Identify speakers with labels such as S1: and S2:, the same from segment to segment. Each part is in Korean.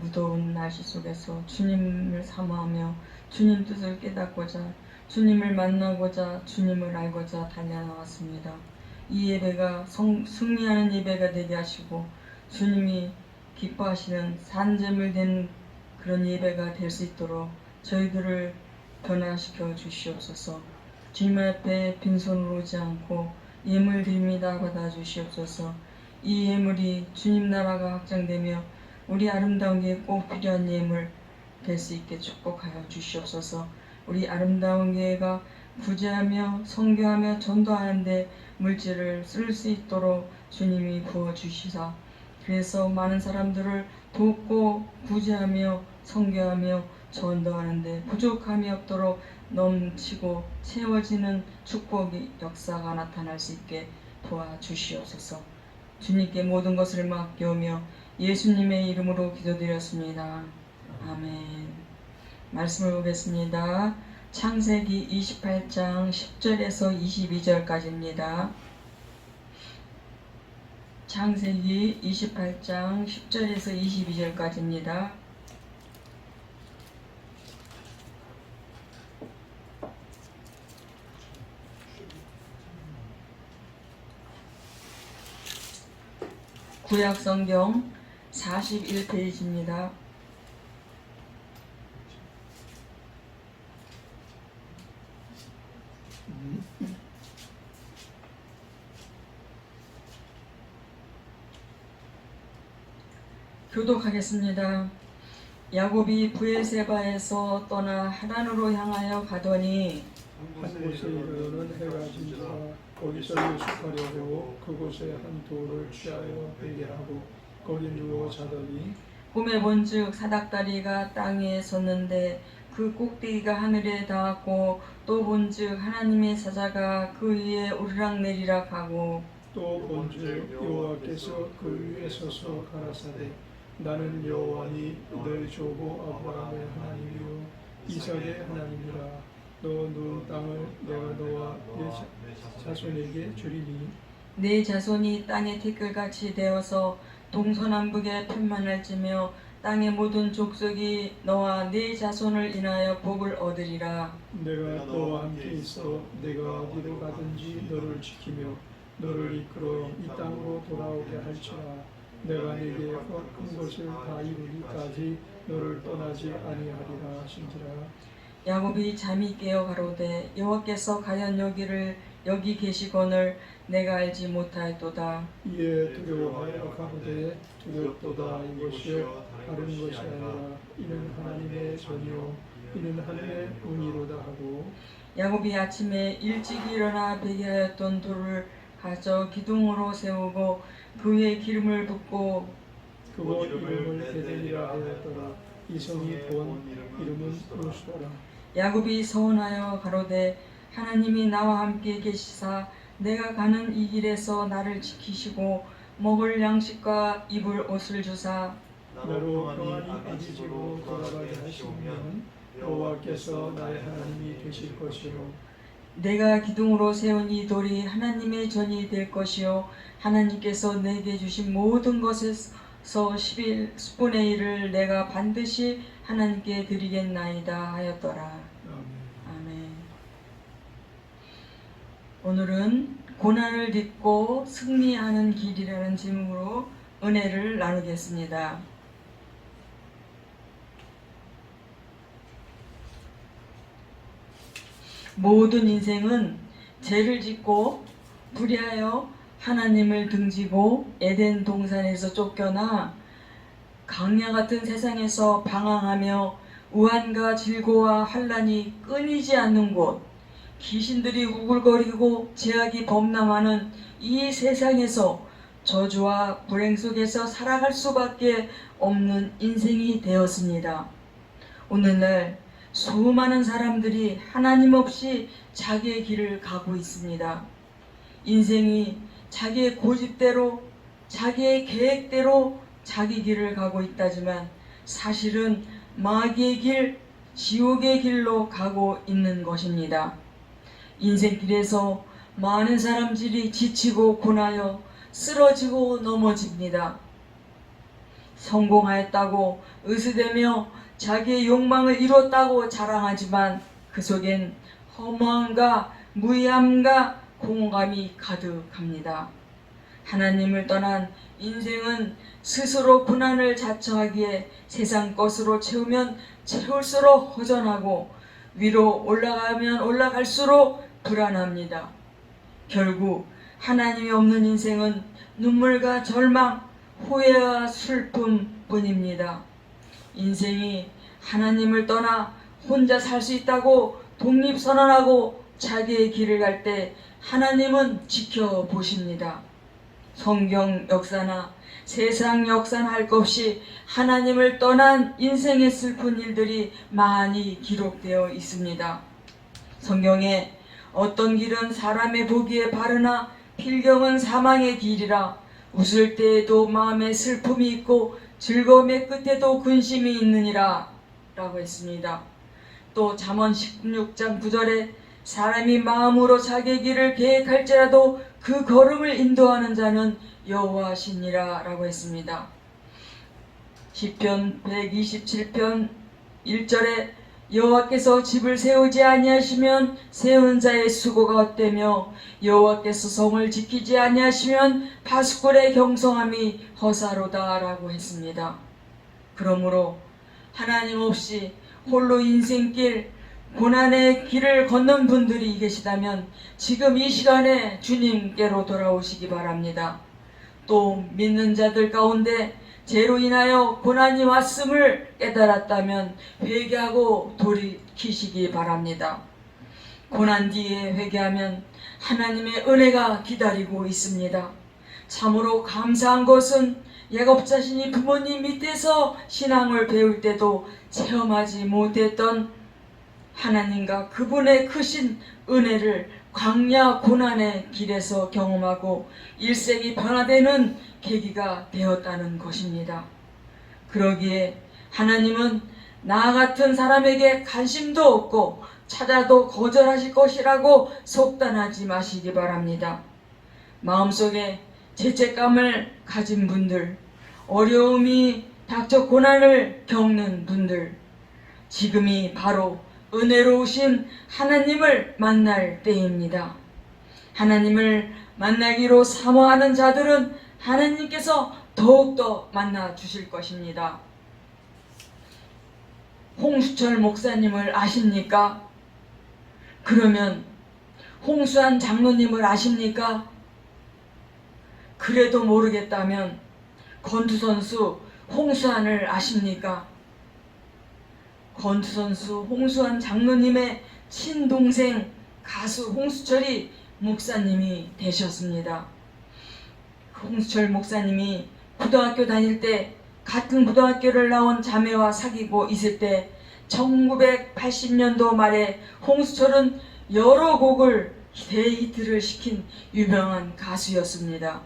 S1: 무더운 날씨 속에서 주님을 사모하며 주님 뜻을 깨닫고자 주님을 만나고자 주님을 알고자 달려나왔습니다. 이 예배가 승리하는 예배가 되게 하시고 주님이 기뻐하시는 산재물 된 그런 예배가 될 수 있도록 저희들을 변화시켜 주시옵소서. 주님 앞에 빈손으로 오지 않고 예물 드립니다 받아 주시옵소서. 이 예물이 주님 나라가 확장되며 우리 아름다운 게 꼭 필요한 예물 될 수 있게 축복하여 주시옵소서. 우리 아름다운 교회가 구제하며 선교하며 전도하는데 물질을 쓸 수 있도록 주님이 부어주시사 그래서 많은 사람들을 돕고 구제하며 선교하며 전도하는데 부족함이 없도록 넘치고 채워지는 축복의 역사가 나타날 수 있게 도와주시옵소서. 주님께 모든 것을 맡겨오며 예수님의 이름으로 기도드렸습니다. 아멘. 말씀을 보겠습니다. 창세기 28장 10절에서 22절까지입니다. 창세기 28장 10절에서 22절까지입니다. 구약성경 41페이지입니다. 교독하겠습니다. 야곱이 브에세바에서 떠나 하란으로 향하여 가더니
S2: 한 곳에 이르러는 해가 진다. 거기서 유숙하려고 그곳에 한 돌을 취하여 베개하고 거기 누워 자더니
S1: 꿈에 본즉 사닥다리가 땅에 섰는데 그 꼭대기가 하늘에 닿았고 또 본즉 하나님의 사자가 그 위에 오르락내리락 하고
S2: 또 본즉 여호와께서 그 위에 서서 가라사대 나는 여호와니 너희 조부 아브라함의 하나님이요 이삭의 하나님이라. 너 누운 땅을 내가 너와 내 자손에게 주리니
S1: 네 자손이 땅의 티끌같이 되어서 동서남북에 편만할지며 땅의 모든 족속이 너와 네 자손을 인하여 복을 얻으리라.
S2: 내가 너와 함께 있어 내가 어디로 가든지 너를 지키며 너를 이끌어 이 땅으로 돌아오게 할지라. 내가 네게 큰 것을 다 이루기까지 너를 떠나지 아니하리라 하신지라.
S1: 야곱이 잠이 깨어 가로되 여호와께서 과연 여기 계시거늘 내가 알지 못하였도다.
S2: 이에 두려워하여 가로되 두렵도다. 이것이요 다른 것이 아니라 이는 하나님의 전이요 이는 하늘의 운이로다 하고
S1: 야곱이 아침에 일찍 일어나 베개하였던 돌을 가져 기둥으로 세우고 그 위에 기름을 붓고
S2: 그곳 이름을 베델이라 하였더라. 이 성이 본 이름은 루스더라.
S1: 야곱이 서운하여 가로되 하나님이 나와 함께 계시사 내가 가는 이 길에서 나를 지키시고 먹을 양식과 입을 옷을 주사
S2: 나로 평안히 아비집으로 돌아가게 하시면 여호와께서 나의 하나님이 되실 것이요
S1: 내가 기둥으로 세운 이 돌이 하나님의 전이 될 것이요 하나님께서 내게 주신 모든 것에서 10분의 1을 내가 반드시 하나님께 드리겠나이다 하였더라. 아멘. 오늘은 고난을 딛고 승리하는 길이라는 제목으로 은혜를 나누겠습니다. 모든 인생은 죄를 짓고 불의하여 하나님을 등지고 에덴 동산에서 쫓겨나 강야 같은 세상에서 방황하며 우환과 질고와 환난이 끊이지 않는 곳, 귀신들이 우글거리고 죄악이 범람하는 이 세상에서 저주와 불행 속에서 살아갈 수밖에 없는 인생이 되었습니다. 오늘날 수많은 사람들이 하나님 없이 자기의 길을 가고 있습니다. 인생이 자기의 고집대로 자기의 계획대로 자기 길을 가고 있다지만 사실은 마귀의 길, 지옥의 길로 가고 있는 것입니다. 인생길에서 많은 사람들이 지치고 고나여 쓰러지고 넘어집니다. 성공하였다고 으스대며 자기의 욕망을 이뤘다고 자랑하지만 그 속엔 허무함과 무의함과 공허감이 가득합니다. 하나님을 떠난 인생은 스스로 고난을 자처하기에 세상 것으로 채우면 채울수록 허전하고 위로 올라가면 올라갈수록 불안합니다. 결국 하나님이 없는 인생은 눈물과 절망, 후회와 슬픔뿐입니다. 인생이 하나님을 떠나 혼자 살 수 있다고 독립선언하고 자기의 길을 갈 때 하나님은 지켜보십니다. 성경 역사나 세상 역사나 할 것 없이 하나님을 떠난 인생의 슬픈 일들이 많이 기록되어 있습니다. 성경에 어떤 길은 사람의 보기에 바르나 필경은 사망의 길이라 웃을 때에도 마음에 슬픔이 있고 즐거움의 끝에도 근심이 있느니라 라고 했습니다. 또 잠언 16장 9절에 사람이 마음으로 자기의 길을 계획할지라도 그 걸음을 인도하는 자는 여호와시니라 라고 했습니다. 시편 127편 1절에 여호와께서 집을 세우지 아니하시면 세운 자의 수고가 헛되며 여호와께서 성을 지키지 아니하시면 파수꾼의 경성함이 허사로다 라고 했습니다. 그러므로 하나님 없이 홀로 인생길 고난의 길을 걷는 분들이 계시다면 지금 이 시간에 주님께로 돌아오시기 바랍니다. 또 믿는 자들 가운데 죄로 인하여 고난이 왔음을 깨달았다면 회개하고 돌이키시기 바랍니다. 고난 뒤에 회개하면 하나님의 은혜가 기다리고 있습니다. 참으로 감사한 것은 야곱 자신이 부모님 밑에서 신앙을 배울 때도 체험하지 못했던 하나님과 그분의 크신 은혜를 광야 고난의 길에서 경험하고 일생이 변화되는 계기가 되었다는 것입니다. 그러기에 하나님은 나 같은 사람에게 관심도 없고 찾아도 거절하실 것이라고 속단하지 마시기 바랍니다. 마음속에 죄책감을 가진 분들, 어려움이 닥쳐 고난을 겪는 분들, 지금이 바로 은혜로우신 하나님을 만날 때입니다. 하나님을 만나기로 사모하는 자들은 하나님께서 더욱더 만나 주실 것입니다. 홍수철 목사님을 아십니까? 그러면 홍수한 장로님을 아십니까? 그래도 모르겠다면 권투선수 홍수환을 아십니까? 권투선수 홍수환 장로님의 친동생 가수 홍수철이 목사님이 되셨습니다. 홍수철 목사님이 고등학교 다닐 때 같은 고등학교를 나온 자매와 사귀고 있을 때 1980년도 말에 홍수철은 여러 곡을 대히트를 시킨 유명한 가수였습니다.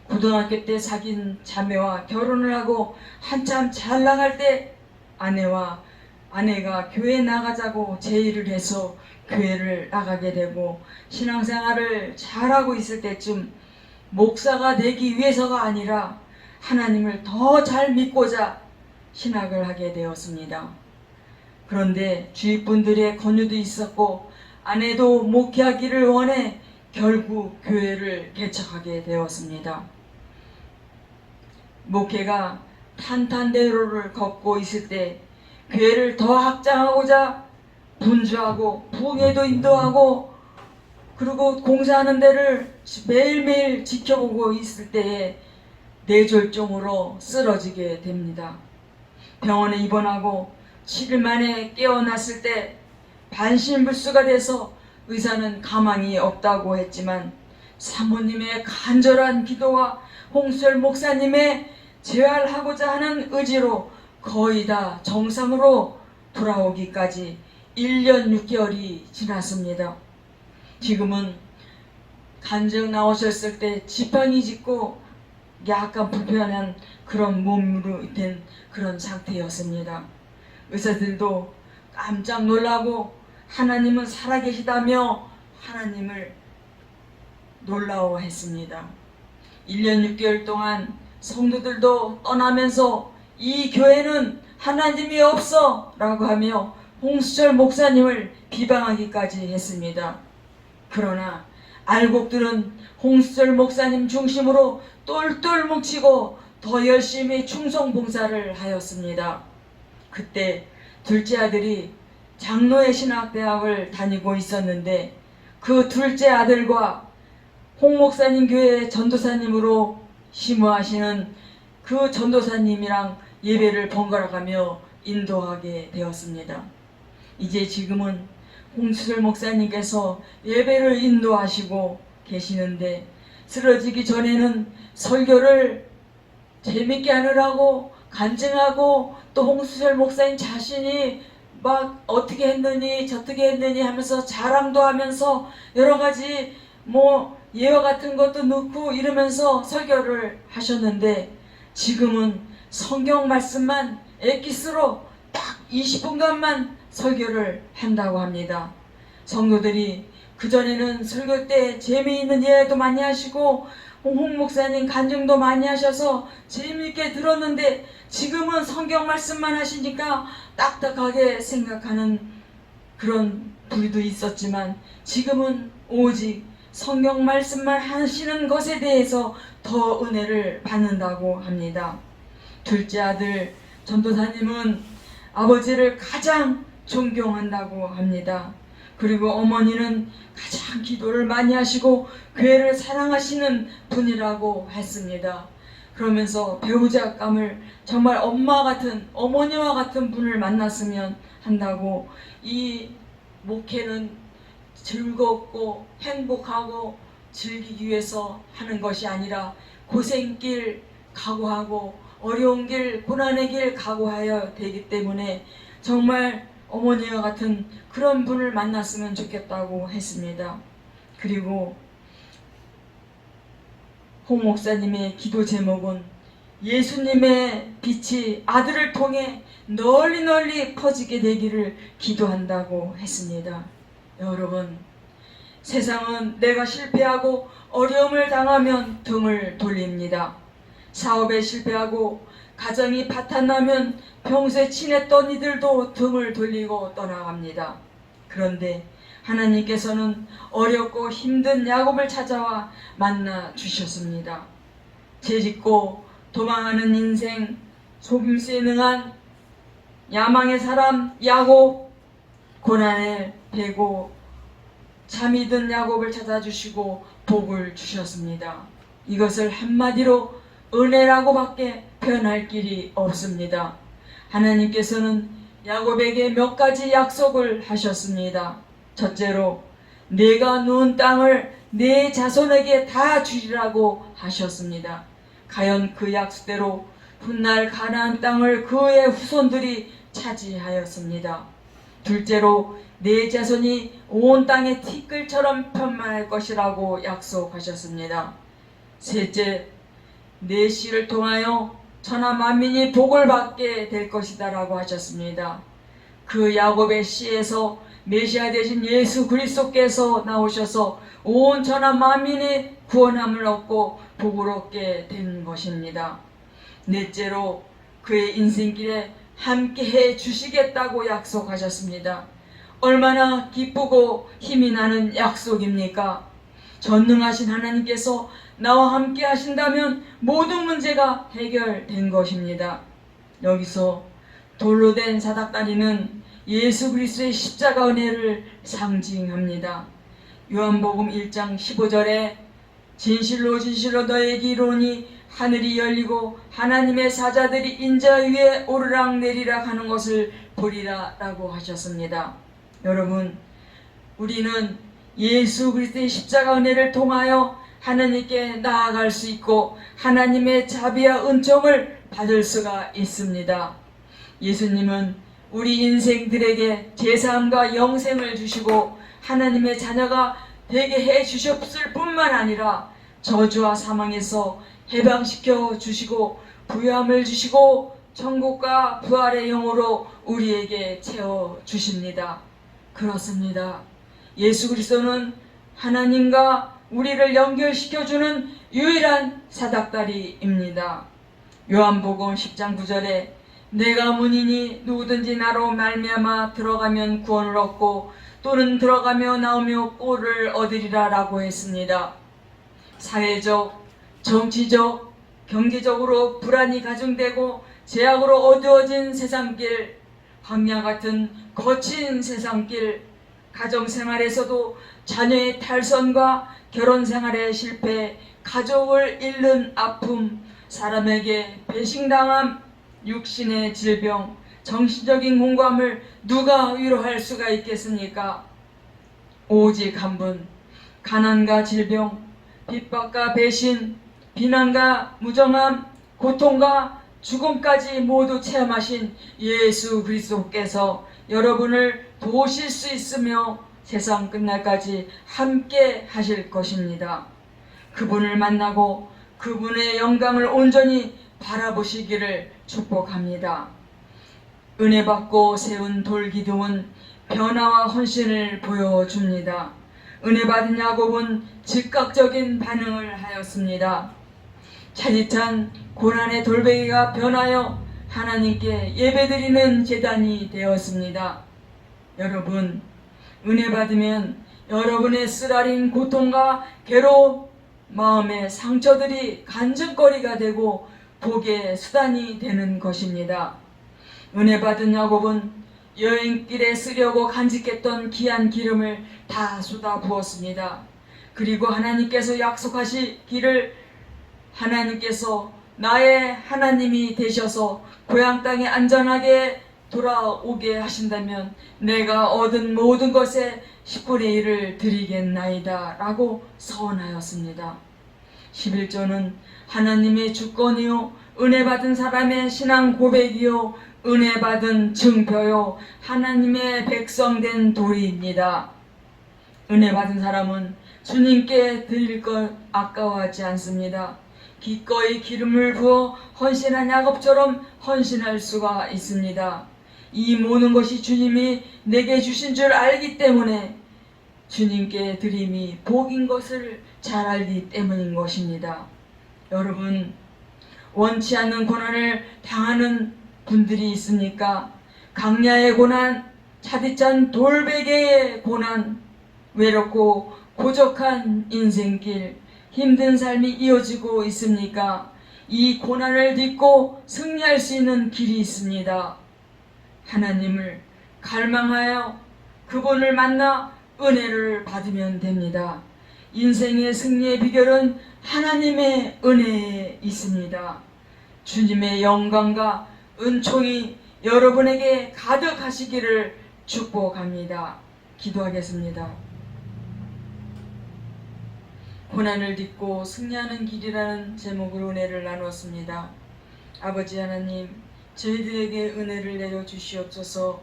S1: 고등학교 때 사귄 자매와 결혼을 하고 한참 잘 나갈 때 아내가 교회 나가자고 제의를 해서 교회를 나가게 되고 신앙생활을 잘하고 있을 때쯤 목사가 되기 위해서가 아니라 하나님을 더 잘 믿고자 신학을 하게 되었습니다. 그런데 주위 분들의 권유도 있었고 아내도 목회하기를 원해 결국 교회를 개척하게 되었습니다. 목회가 탄탄대로를 걷고 있을 때 교회를 더 확장하고자 분주하고 부흥회도 인도하고 그리고 공사하는 데를 매일매일 지켜보고 있을 때에 뇌졸중으로 쓰러지게 됩니다. 병원에 입원하고 7일 만에 깨어났을 때 반신불수가 돼서 의사는 가망이 없다고 했지만 사모님의 간절한 기도와 홍수철 목사님의 재활하고자 하는 의지로 거의 다 정상으로 돌아오기까지 1년 6개월이 지났습니다. 지금은 간증 나오셨을 때 지팡이 짚고 약간 불편한 그런 몸으로 된 그런 상태였습니다. 의사들도 깜짝 놀라고 하나님은 살아계시다며 하나님을 놀라워했습니다. 1년 6개월 동안 성도들도 떠나면서 이 교회는 하나님이 없어 라고 하며 홍수철 목사님을 비방하기까지 했습니다. 그러나 알곡들은 홍수철 목사님 중심으로 똘똘 뭉치고 더 열심히 충성봉사를 하였습니다. 그때 둘째 아들이 장로의 신학대학을 다니고 있었는데 그 둘째 아들과 홍 목사님 교회 전도사님으로 심우하시는 그 전도사님이랑 예배를 번갈아가며 인도하게 되었습니다. 이제 지금은 홍수철 목사님께서 예배를 인도하시고 계시는데 쓰러지기 전에는 설교를 재밌게 하느라고 간증하고 또 홍수철 목사님 자신이 막 어떻게 했느니 저떻게 했느니 하면서 자랑도 하면서 여러 가지 예화 같은 것도 넣고 이러면서 설교를 하셨는데 지금은 성경 말씀만 엑기스로 딱 20분간만 설교를 한다고 합니다. 성도들이 그전에는 설교 때 재미있는 예도 많이 하시고 홍 목사님 간증도 많이 하셔서 재미있게 들었는데 지금은 성경 말씀만 하시니까 딱딱하게 생각하는 그런 부류도 있었지만 지금은 오직 성경 말씀만 하시는 것에 대해서 더 은혜를 받는다고 합니다. 둘째 아들 전도사님은 아버지를 가장 존경한다고 합니다. 그리고 어머니는 가장 기도를 많이 하시고 교회를 사랑하시는 분이라고 했습니다. 그러면서 배우자감을 정말 엄마 같은 어머니와 같은 분을 만났으면 한다고 이 목회는 즐겁고 행복하고 즐기기 위해서 하는 것이 아니라 고생길 각오하고 어려운 길 고난의 길 각오하여 되기 때문에 정말 어머니와 같은 그런 분을 만났으면 좋겠다고 했습니다. 그리고 홍 목사님의 기도 제목은 예수님의 빛이 아들을 통해 널리 널리 퍼지게 되기를 기도한다고 했습니다. 여러분, 세상은 내가 실패하고 어려움을 당하면 등을 돌립니다. 사업에 실패하고 가정이 파탄나면 평소에 친했던 이들도 등을 돌리고 떠나갑니다. 그런데 하나님께서는 어렵고 힘든 야곱을 찾아와 만나 주셨습니다. 죄짓고 도망하는 인생, 속임수에 능한 야망의 사람 야곱, 고난에 배고 잠이 든 야곱을 찾아주시고 복을 주셨습니다. 이것을 한마디로 은혜라고밖에 표현할 길이 없습니다. 하나님께서는 야곱에게 몇 가지 약속을 하셨습니다. 첫째로 내가 누운 땅을 내 자손에게 다 주리라고 하셨습니다. 과연 그 약속대로 훗날 가나안 땅을 그의 후손들이 차지하였습니다. 둘째로 내 자손이 온 땅의 티끌처럼 편만할 것이라고 약속하셨습니다. 셋째, 내 씨를 통하여 천하 만민이 복을 받게 될 것이다 라고 하셨습니다. 그 야곱의 씨에서 메시아 되신 예수 그리스도께서 나오셔서 온 천하 만민이 구원함을 얻고 복을 얻게 된 것입니다. 넷째로 그의 인생길에 함께해 주시겠다고 약속하셨습니다. 얼마나 기쁘고 힘이 나는 약속입니까? 전능하신 하나님께서 나와 함께 하신다면 모든 문제가 해결된 것입니다. 여기서 돌로 된 사닥다리는 예수 그리스도의 십자가 은혜를 상징합니다. 요한복음 1장 15절에 진실로 진실로 너에게 이르노니 하늘이 열리고 하나님의 사자들이 인자 위에 오르락 내리락 하는 것을 보리라 라고 하셨습니다. 여러분, 우리는 예수 그리스도의 십자가 은혜를 통하여 하나님께 나아갈 수 있고 하나님의 자비와 은총을 받을 수가 있습니다. 예수님은 우리 인생들에게 제사함과 영생을 주시고 하나님의 자녀가 되게 해 주셨을 뿐만 아니라 저주와 사망에서 해방시켜 주시고 부유함을 주시고 천국과 부활의 영으로 우리에게 채워 주십니다. 그렇습니다. 예수 그리스도는 하나님과 우리를 연결시켜주는 유일한 사닥다리입니다. 요한복음 10장 9절에 내가 문이니 누구든지 나로 말미암아 들어가면 구원을 얻고 또는 들어가며 나오며 꼴을 얻으리라 라고 했습니다. 사회적, 정치적, 경제적으로 불안이 가중되고 제약으로 어두워진 세상길, 광야 같은 거친 세상길, 가정생활에서도 자녀의 탈선과 결혼생활의 실패, 가족을 잃는 아픔, 사람에게 배신당함, 육신의 질병, 정신적인 공감을 누가 위로할 수가 있겠습니까? 오직 한 분, 가난과 질병, 핍박과 배신, 비난과 무정함, 고통과 죽음까지 모두 체험하신 예수 그리스도께서 여러분을 도우실 수 있으며 세상 끝날까지 함께 하실 것입니다. 그분을 만나고 그분의 영광을 온전히 바라보시기를 축복합니다. 은혜 받고 세운 돌기둥은 변화와 헌신을 보여줍니다. 은혜 받은 야곱은 즉각적인 반응을 하였습니다. 차디찬 고난의 돌베개가 변하여 하나님께 예배드리는 제단이 되었습니다. 여러분, 은혜 받으면 여러분의 쓰라린 고통과 괴로움, 마음의 상처들이 간증거리가 되고 복의 수단이 되는 것입니다. 은혜 받은 야곱은 여행길에 쓰려고 간직했던 귀한 기름을 다 쏟아 부었습니다. 그리고 하나님께서 약속하시기를 하나님께서 나의 하나님이 되셔서 고향 땅에 안전하게 돌아오게 하신다면 내가 얻은 모든 것의 10분의 1을 드리겠나이다 라고 서원하였습니다. 11조는 하나님의 주권이요 은혜 받은 사람의 신앙 고백이요 은혜 받은 증표요 하나님의 백성된 도리입니다. 은혜 받은 사람은 주님께 드릴 것 아까워하지 않습니다. 기꺼이 기름을 부어 헌신한 야곱처럼 헌신할 수가 있습니다. 이 모든 것이 주님이 내게 주신 줄 알기 때문에 주님께 드림이 복인 것을 잘 알기 때문인 것입니다. 여러분, 원치 않는 고난을 당하는 분들이 있습니까? 강야의 고난, 차디찬 돌베개의 고난, 외롭고 고적한 인생길, 힘든 삶이 이어지고 있습니까? 이 고난을 딛고 승리할 수 있는 길이 있습니다. 하나님을 갈망하여 그분을 만나 은혜를 받으면 됩니다. 인생의 승리의 비결은 하나님의 은혜에 있습니다. 주님의 영광과 은총이 여러분에게 가득하시기를 축복합니다. 기도하겠습니다. 고난을 딛고 승리하는 길이라는 제목으로 은혜를 나누었습니다. 아버지 하나님, 저희들에게 은혜를 내려 주시옵소서.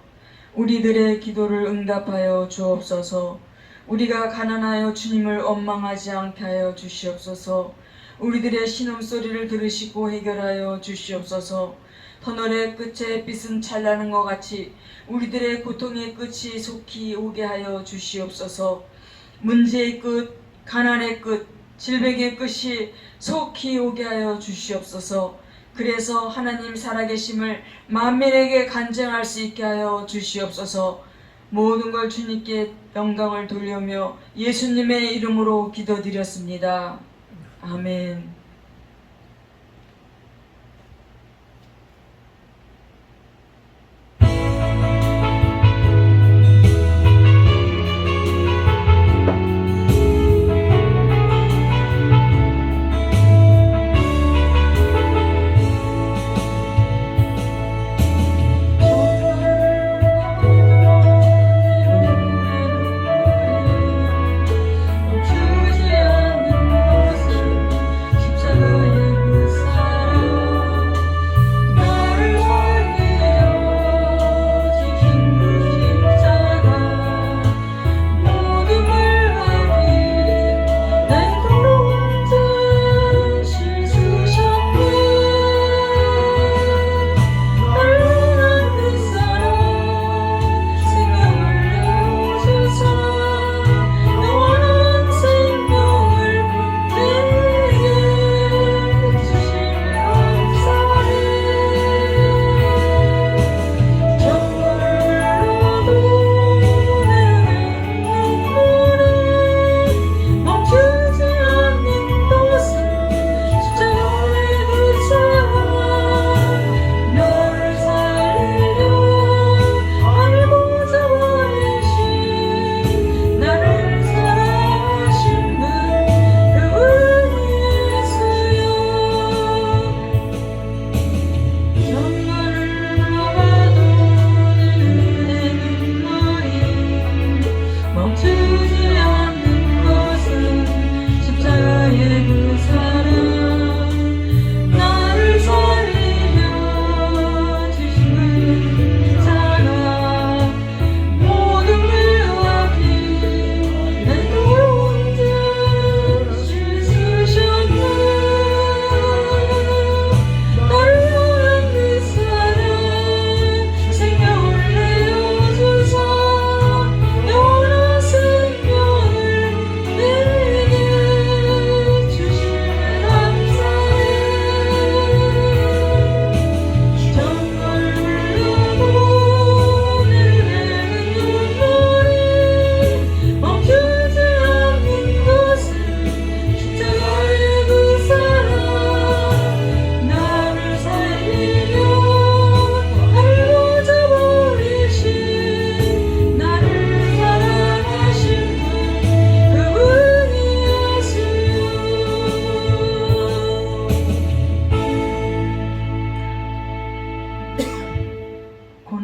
S1: 우리들의 기도를 응답하여 주옵소서. 우리가 가난하여 주님을 원망하지 않게 하여 주시옵소서. 우리들의 신음소리를 들으시고 해결하여 주시옵소서. 터널의 끝에 빛은 찬란한 것 같이 우리들의 고통의 끝이 속히 오게 하여 주시옵소서. 문제의 끝, 가난의 끝, 질병의 끝이 속히 오게 하여 주시옵소서. 그래서 하나님 살아계심을 만민에게 간증할 수 있게 하여 주시옵소서. 모든 걸 주님께 영광을 돌려며 예수님의 이름으로 기도드렸습니다. 아멘. 주지 않는 것을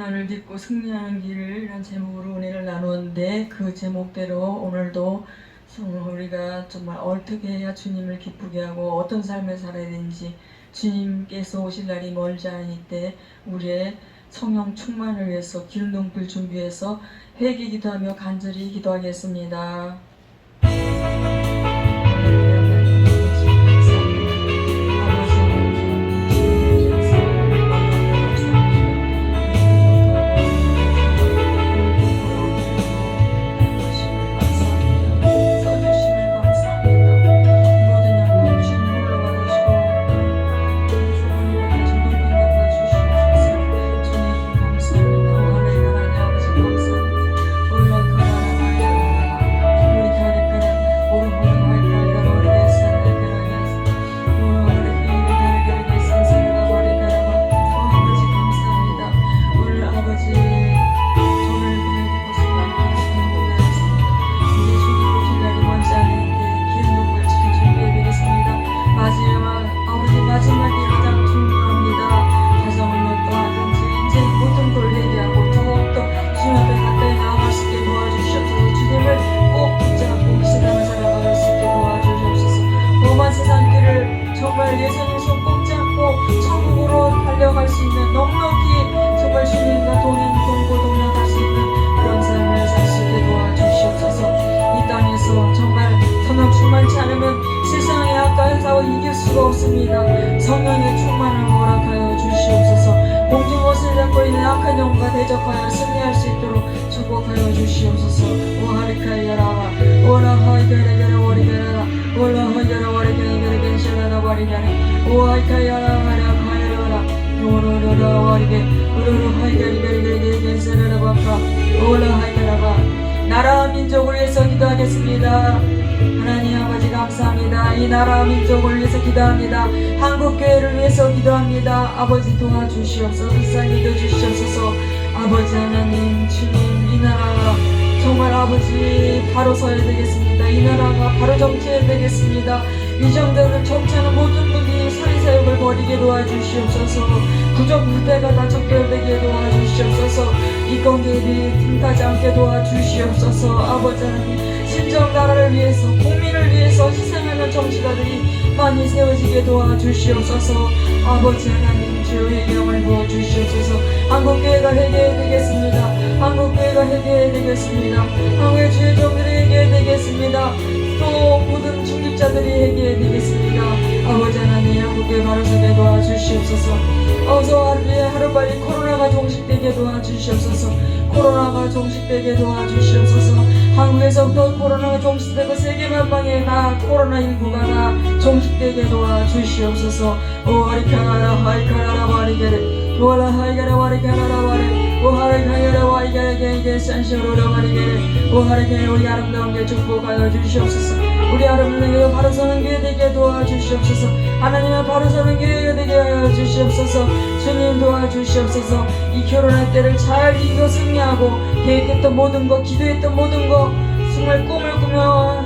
S1: 하나를 믿고 승리하는 길이라는 제목으로 은혜를 나누었는데 그 제목대로 오늘도 우리가 정말 어떻게 해야 주님을 기쁘게 하고 어떤 삶을 살아야 되는지 주님께서 오실 날이 멀지 않을 때 우리의 성령 충만을 위해서 기름동불 준비해서 회개 기도하며 간절히 기도하겠습니다. 정말 예수님 손 꼭 잡고 천국으로 달려갈 수 있는 넉넉히 정말 주님과 동행할 수 있는 그런 삶을 살 수 있게 도와주시옵소서. 이 땅에서 정말 성령 충만치 않으면 세상의 악한 싸워 이길 수가 없습니다. 성령의 충만을 허락하여 주시옵소서. 공중옷을 잡고 있는 악한 영과 대적하여 승리할 수 있도록 축복하여 주시옵소서. 오하리카이야라와 오라하이게레게레 오리게레라 올라하이게레 오리게레게레 샤라라바리게레 오하이카이야라와라카이야라 오로로라와리게 오로로하이게레게레게레 샤라라바카 올라하이게라바 나라와 민족을 위해서 기도하겠습니다. 하나님 아버지 감사합니다. 이 나라와 민족을 위해서 기도합니다. 한국교회를 위해서 기도합니다. 아버지 도와주시옵소서. 불쌍히 믿어주시옵소서. 아버지 하나님 주님 이 나라가 정말 아버지 바로 서야 되겠습니다. 이 나라가 바로 정치해야 되겠습니다. 위정자를 정치하는 모든 분이 사리사욕을 버리게 도와주시옵소서. 부정부대가 다 척결되게 도와주시옵소서. 이권계획이 틈타지 않게 도와주시옵소서. 아버지 하나님 신정 나라를 위해서 국민을 위해서 희생하는 정치가들이 많이 세워지게 도와주시옵소서. 아버지 하나님 주여 회개함을 부어주시옵소서. 한국교회가 회개해야 되겠습니다. 한국교회가 회개해야 되겠습니다. 한국의 주의 종들이 회개해야 되겠습니다. 또 모든 중립자들이 회개해야 되겠습니다. 아버지 하나님 한국교회 바로 서게 도와주시옵소서. 어서 하루빨리 코로나가 종식되게 도와주시옵소서. 코로나가 종식되게 도와주시옵소서. 한국에서부터 코로나가 종식되고 세계 만방에 나 코로나19가 다 종식되게 도와주시옵소서. 오하리카라 하이카라라 바리게레 오라 하이가라 와리카라라 바리 오하리카야라 와이게레게 산시오로라 바리게레 오하리케 우리 아름다운 게 축복하여 주시옵소서. 우리 아름다운 게 바로 서는 게 되게 도와주시옵소서. 하나님의 바로 서는 게 되게 하여 주시옵소서. 주님 도와주시옵소서. 이 코로나 때를 잘 이겨 승리하고 계획했던 모든 것 기도했던 모든 것 정말 꿈을 꾸며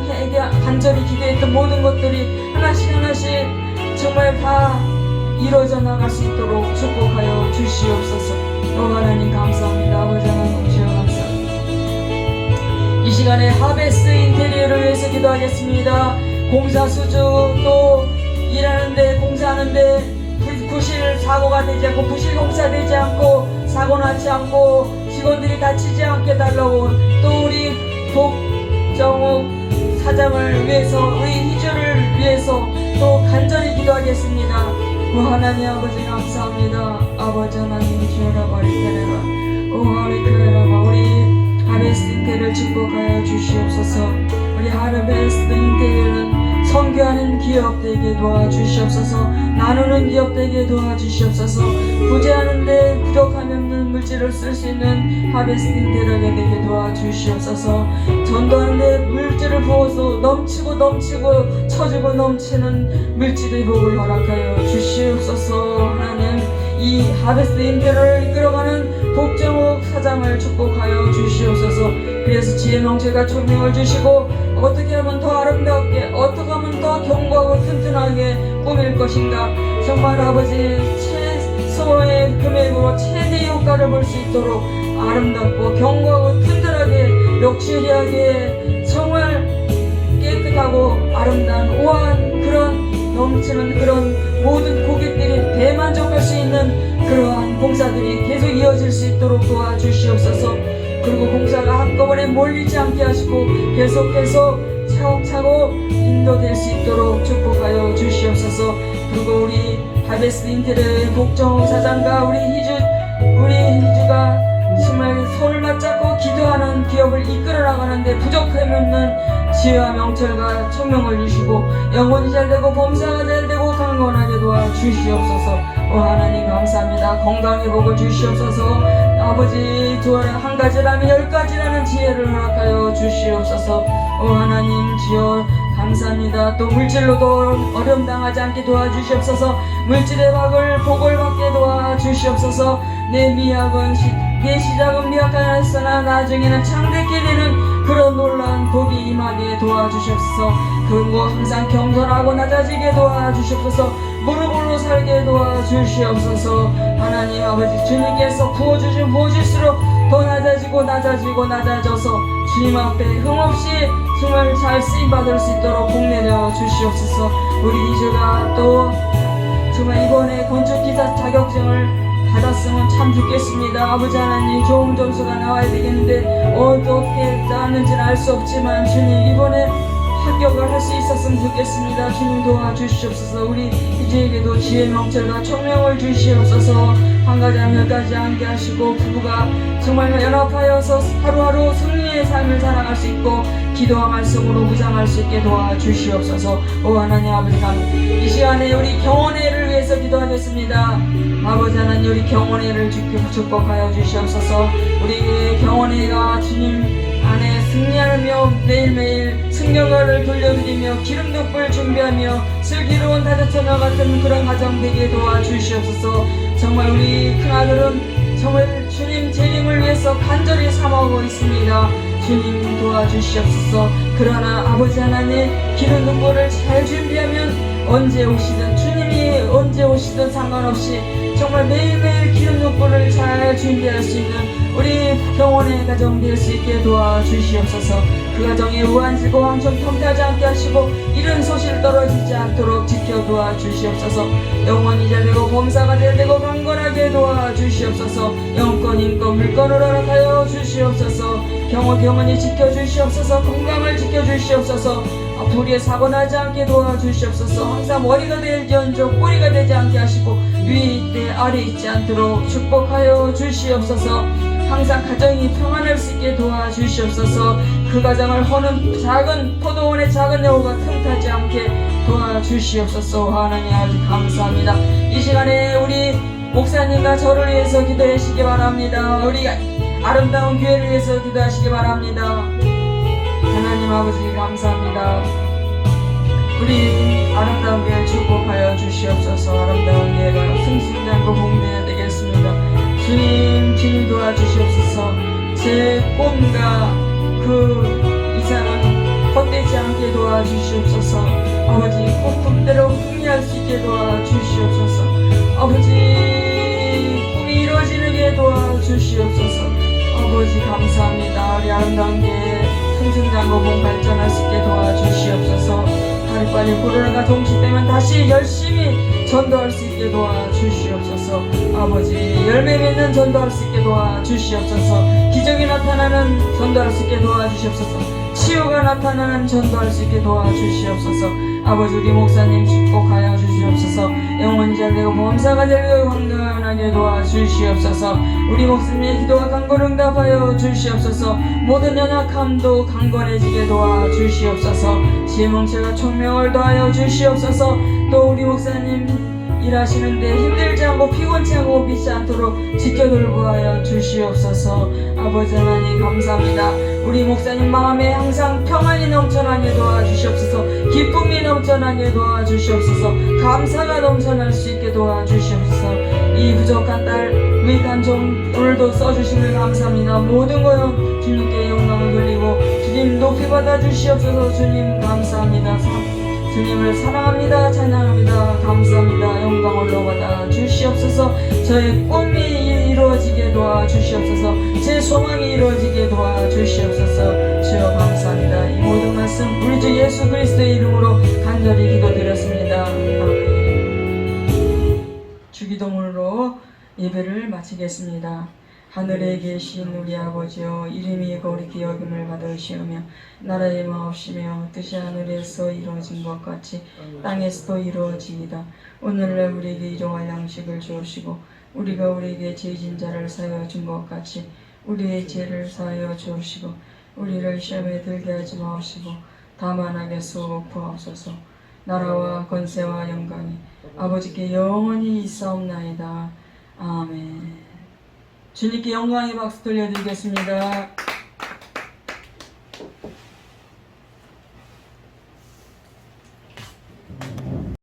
S1: 간절히 기도했던 모든 것들이 하나씩 정말 다 이루어져 나갈 수 있도록 축복하여 주시옵소서. 하나님 감사합니다. 아버지 하나님 주여 감사합니다. 이 시간에 하베스 인테리어를 위해서 기도하겠습니다. 공사 수주 또 일하는데 공사하는데 부실 사고가 되지 않고 부실 공사되지 않고 사고 나지 않고 직원들이 다치지 않게 달라고 또 우리 복정욱 사장을 위해서 우리 희주를 위해서 또 간절히 기도하겠습니다. 하나님 아버지 감사합니다. 아버지 하나님 주여라 바리테레라 오하리카라바 우리 하베스트 인테리어를 축복하여 주시옵소서. 우리 하베스트 인테리어는 선교하는 기업 되게 도와주시옵소서. 나누는 기업 되게 도와주시옵소서. 부재하는데 부족함이 없는 물질을 쓸 수 있는 하베스트 인테리어가 되게 도와주시옵소서. 전도하는데 물질을 부어서 넘치고 처지고 넘치는 물질의 복을 허락하여 주시옵소서. 하나님 이 하베스트 인테리어를 이끌어가는 복정욱 사장을 축복하여 주시옵소서. 그래서 지혜 명철과 총명을 주시고 어떻게 하면 더 아름답게 어떻게 하면 더 견고하고 튼튼하게 꾸밀 것인가 정말 아버지 최소의 금액으로 최대 효과를 볼 수 있도록 아름답고 견고하고 튼튼하게 럭셔리하게 정말 깨끗하고 아름다운 우아한 그런 넘치는 그런 모든 고객들이 대만족할 수 있는 그러한 봉사들이 계속 이어질 수 있도록 도와주시옵소서. 그리고 봉사가 한꺼번에 몰리지 않게 하시고 계속해서 차곡차곡 인도될 수 있도록 축복하여 주시옵소서. 그리고 우리 하베스트 인테리어의 복정 사장과 우리 희주가 정말 손을 맞잡고 기도하는 기업을 이끌어 나가는데 부족함이 없는 지혜와 명철과 총명을 주시고 영혼이 잘되고 범사가 잘되고 강건하게 도와주시옵소서. 하나님 감사합니다. 건강의 복을 주시옵소서. 아버지 한 가지라면 10가지라는 지혜를 허락하여 주시옵소서. 하나님 주여 감사합니다. 또 물질로도 어려움 당하지 않게 도와주시옵소서. 물질의 복을 받게 도와주시옵소서. 내 시작은 미약하였으나 나중에는 창대케 되는 그런 놀라운 복이 임하게 도와주시옵소서. 그리고 항상 겸손하고 낮아지게 도와주시옵소서. 무릎 꿇고 살게 도와주시옵소서. 하나님 아버지 주님께서 부어주실수록 더 낮아져서 주님 앞에 흠없이 정말 잘 쓰임받을 수 있도록 복내려 주시옵소서. 우리 희주가 또 정말 이번에 건축기사 자격증을 받았으면 참 좋겠습니다. 아버지 하나님 좋은 점수가 나와야 되겠는데 어떻게 나왔는지는 알 수 없지만 주님 이번에 합격을 할 수 있었으면 좋겠습니다. 주님 도와주시옵소서. 우리 희주에게도 지혜 명철과 총명을 주시옵소서. 한 가지 가지 않게 하시고 부부가 정말 연합하여서 하루하루 승리의 삶을 살아갈 수 있고 기도와 말씀으로 무장할 수 있게 도와주시옵소서. 하나님 아버지 이 시간에 우리 경원회를 위해서 기도하겠습니다. 아버지 하나님 우리 경원회를 축복하여 주시옵소서. 우리 경원회가 주님 안에 승리하며 매일매일 승경가를 돌려드리며 기름독불 준비하며 슬기로운 다자천와 같은 그런 가정 되게 도와주시옵소서. 정말 우리 큰아들은 정말 주님 재림을 위해서 간절히 삼아오고 있습니다. 주님 도와주시옵소서. 그러나 아버지 하나님 기름독불을 잘 준비하면 언제 오시든 주님이 언제 오시든 상관없이 정말 매일매일 기름독불을 잘 준비할 수 있는 우리 경원의 가정 될 수 있게 도와주시옵소서. 그 가정에 우한지고 황천 통하지 않게 하시고 이른 소실 떨어지지 않도록 지켜 도와주시옵소서. 영혼이 잘되고 범사가 잘되고 강건하게 도와주시옵소서. 영권 인권 물건을 허락하여 주시옵소서. 경원이 지켜주시옵소서. 건강을 지켜주시옵소서. 불의에 사고 나지 않게 도와주시옵소서. 항상 머리가 될지언정 꼬리가 되지 않게 하시고 위에 있되 아래 있지 않도록 축복하여 주시옵소서. 항상 가정이 평안할 수 있게 도와주시옵소서. 그 가정을 허는 작은 포도원의 작은 여우가 틈타지 않게 도와주시옵소서. 하나님 아버지 감사합니다. 이 시간에 우리 목사님과 저를 위해서 기도하시기 바랍니다. 우리 아름다운 교회를 위해서 기도하시기 바랍니다. 하나님 아버지 감사합니다. 우리 아름다운 교회 축복하여 주시옵소서. 아름다운 교회가 승승장구 복되어야 되겠습니다. 주님 도와주시옵소서. 제 꿈과 그 이상은 헛되지 않게 도와주시옵소서. 아버지 꿈대로 승리할 수 있게 도와주시옵소서. 아버지 꿈이 이루어지게 도와주시옵소서. 아버지 감사합니다. 우리 아름다운 교회 승승장구 복 발전할 수 있게 도와주시옵소서. 하루빨리 코로나가 종식되면 다시 열심히 전도할 수 있게 도와주시옵소서. 아버지 열매 맺는 전도할 수 있게 도와주시옵소서. 기적이 나타나는 전도할 수 있게 도와주시옵소서. 치유가 나타나는 전도할 수 있게 도와주시옵소서. 아버지 우리 목사님 축복하여 주시옵소서. 영혼이 잘되고 범사가 잘되고 건강하게 도와주시옵소서. 우리 목사님의 기도가 강건 응답하여 주시옵소서. 모든 연약함도 강건해지게 도와주시옵소서. 지혜명철과 총명을 더하여 주시옵소서. 또 우리 목사님 일하시는데 힘들지 않고 피곤치 않고 비지 않도록 지켜돌보하여 주시옵소서. 아버지 하나님 감사합니다. 우리 목사님 마음에 항상 평안이 넘쳐나게 도와주시옵소서. 기쁨이 넘쳐나게 도와주시옵소서. 감사가 넘쳐날 수 있게 도와주시옵소서. 이 부족한 딸 무익한 종 오늘도 써주심을 감사합니다. 모든 것 주님께 영광을 돌리고 주님 높이 받아 주시옵소서. 주님 감사합니다. 주님을 사랑합니다. 찬양합니다. 감사합니다. 영광 올라받아 주시옵소서. 저의 꿈이 이루어지게 도와주시옵소서. 제 소망이 이루어지게 도와주시옵소서. 주여 감사합니다. 이 모든 말씀 우리 주 예수 그리스도의 이름으로 간절히 기도드렸습니다. 아멘. 주기도문으로 예배를 마치겠습니다. 하늘에 계신 우리 아버지여, 이름이 거룩히 여김을 받으시오며 나라의 마옵시며 뜻이 하늘에서 이루어진 것 같이 땅에서도 이루어지이다. 오늘날 우리에게 일용할 양식을 주옵시고 우리가 우리에게 죄진 자를 사하여 준 것 같이 우리의 죄를 사하여 주옵시고 우리를 시험에 들게 하지 마옵시고 다만 악에서 구하옵소서. 나라와 권세와 영광이 아버지께 영원히 있사옵나이다. 아멘. 주님께 영광의 박수 돌려드리겠습니다.